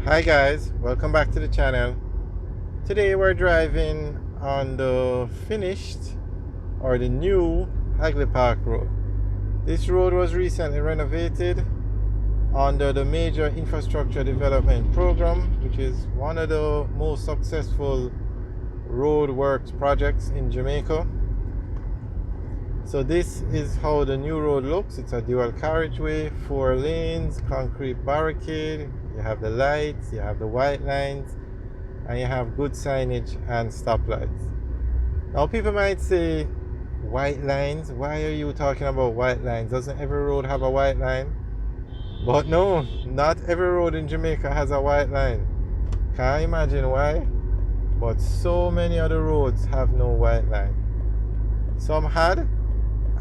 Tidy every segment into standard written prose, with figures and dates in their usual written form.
Hi guys, welcome back to the channel. Today we're driving on the finished or the new Hagley Park Road. This road was recently renovated under the major infrastructure development program, which is one of the most successful road works projects in Jamaica. So this is how the new road looks. It's a dual carriageway, 4 lanes, concrete barricade. You have the lights, you have the white lines, and you have good signage and stoplights. Now people might say, white lines? Why are you talking about white lines? Doesn't every road have a white line? But no, not every road in Jamaica has a white line. Can't imagine why, but so many other roads have no white line. Some had,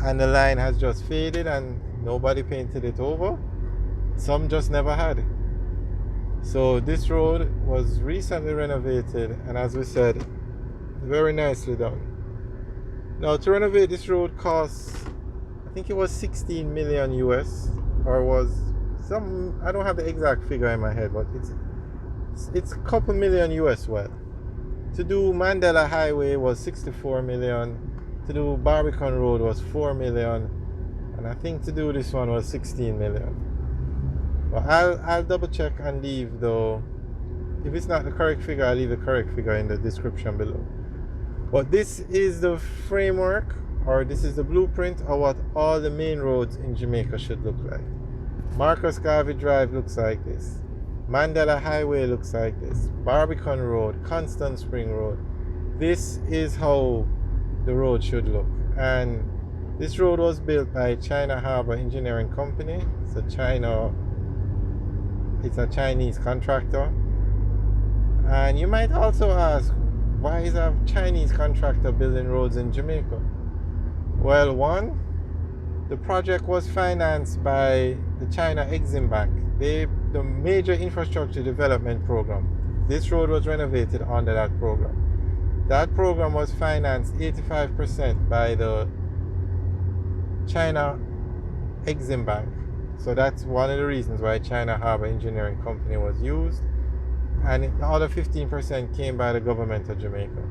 and the line has just faded and nobody painted it over. Some just never had. So this road was recently renovated, and as we said, very nicely done. Now to renovate this road costs, I think it was 16 million US, or was some, I don't have the exact figure in my head, but it's a couple million US. Well, to do Mandela Highway was 64 million, to do Barbican Road was 4 million, and I think to do this one was 16 million. But I'll double check and leave though. If it's not the correct figure, I'll leave the correct figure in the description below. But this is the framework, or this is the blueprint of what all the main roads in Jamaica should look like. Marcus Garvey Drive looks like this. Mandela Highway looks like this. Barbican Road, Constant Spring Road. This is how the road should look. And this road was built by China Harbour Engineering Company. It's a Chinese contractor. And you might also ask, why is a Chinese contractor building roads in Jamaica? Well, one, the project was financed by the China Exim Bank. The major infrastructure development program. This road was renovated under that program. That program was financed 85% by the China Exim Bank. So that's one of the reasons why China Harbour Engineering Company was used. And the other 15% came by the government of Jamaica.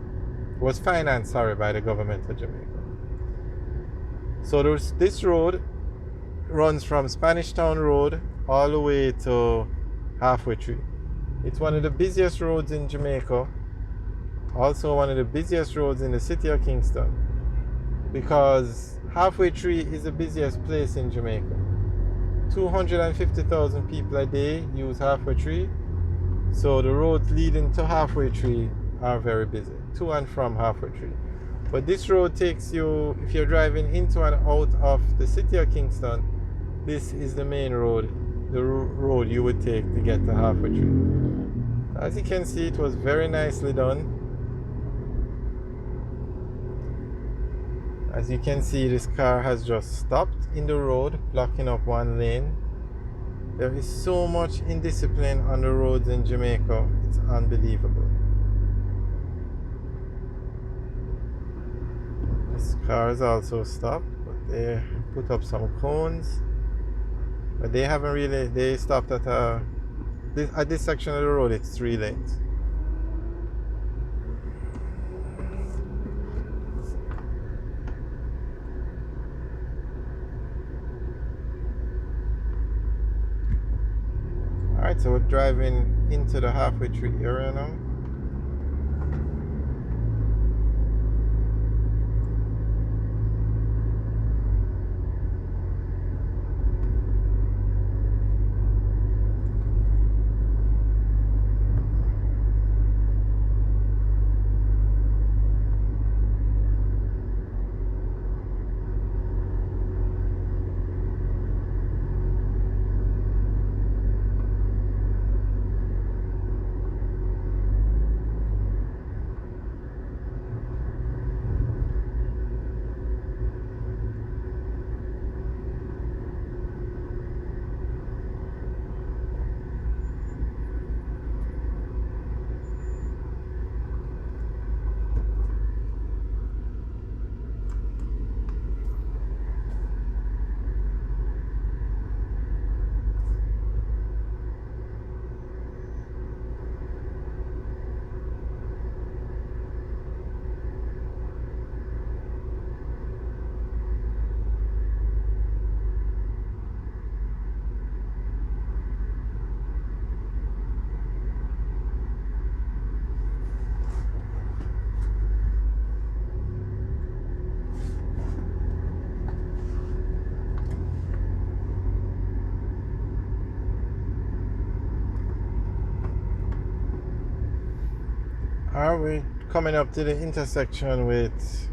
Was financed, by the government of Jamaica. So this road runs from Spanish Town Road all the way to Halfway Tree. It's one of the busiest roads in Jamaica. Also one of the busiest roads in the city of Kingston. Because Halfway Tree is the busiest place in Jamaica. 250,000 people a day use Halfway Tree. So the roads leading to Halfway Tree are very busy, to and from Halfway Tree. But this road takes you, if you're driving into and out of the city of Kingston, this is the main road, the road you would take to get to Halfway Tree. As you can see, it was very nicely done. As you can see, this car has just stopped in the road, blocking up one lane. There is so much indiscipline on the roads in Jamaica, it's unbelievable. This car is also stopped, but they put up some cones. But they haven't really, they stopped at this section of the road, it's 3 lanes. Alright, so we're driving into the Halfway Tree area now. Are we coming up to the intersection with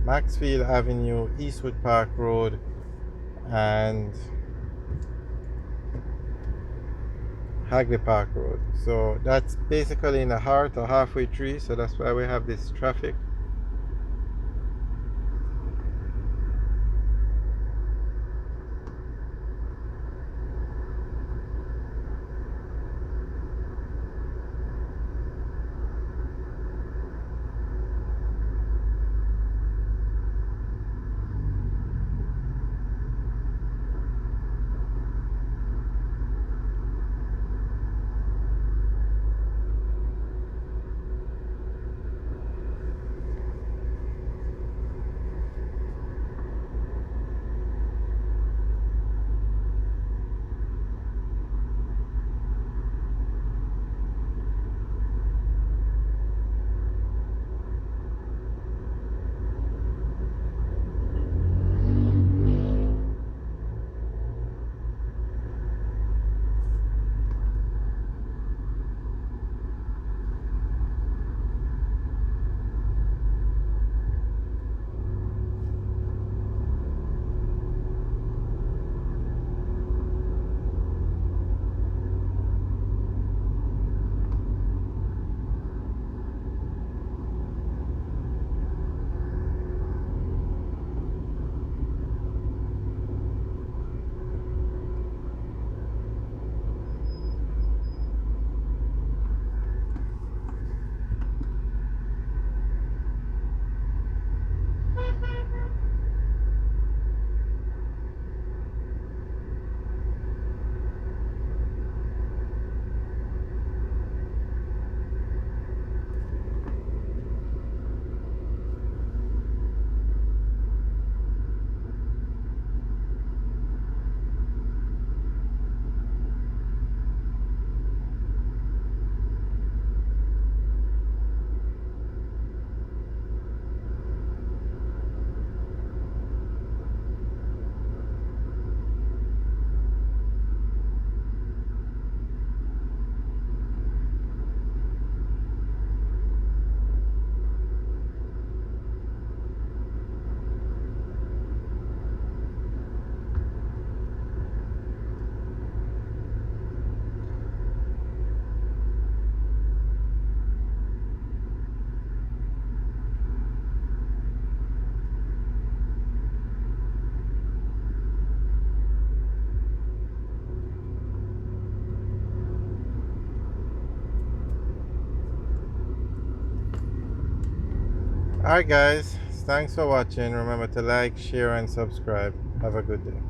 Maxfield Avenue, Eastwood Park Road, and Hagley Park Road? So that's basically in the heart or halfway through, so that's why we have this traffic. Alright guys, thanks for watching. Remember to like, share and subscribe. Have a good day.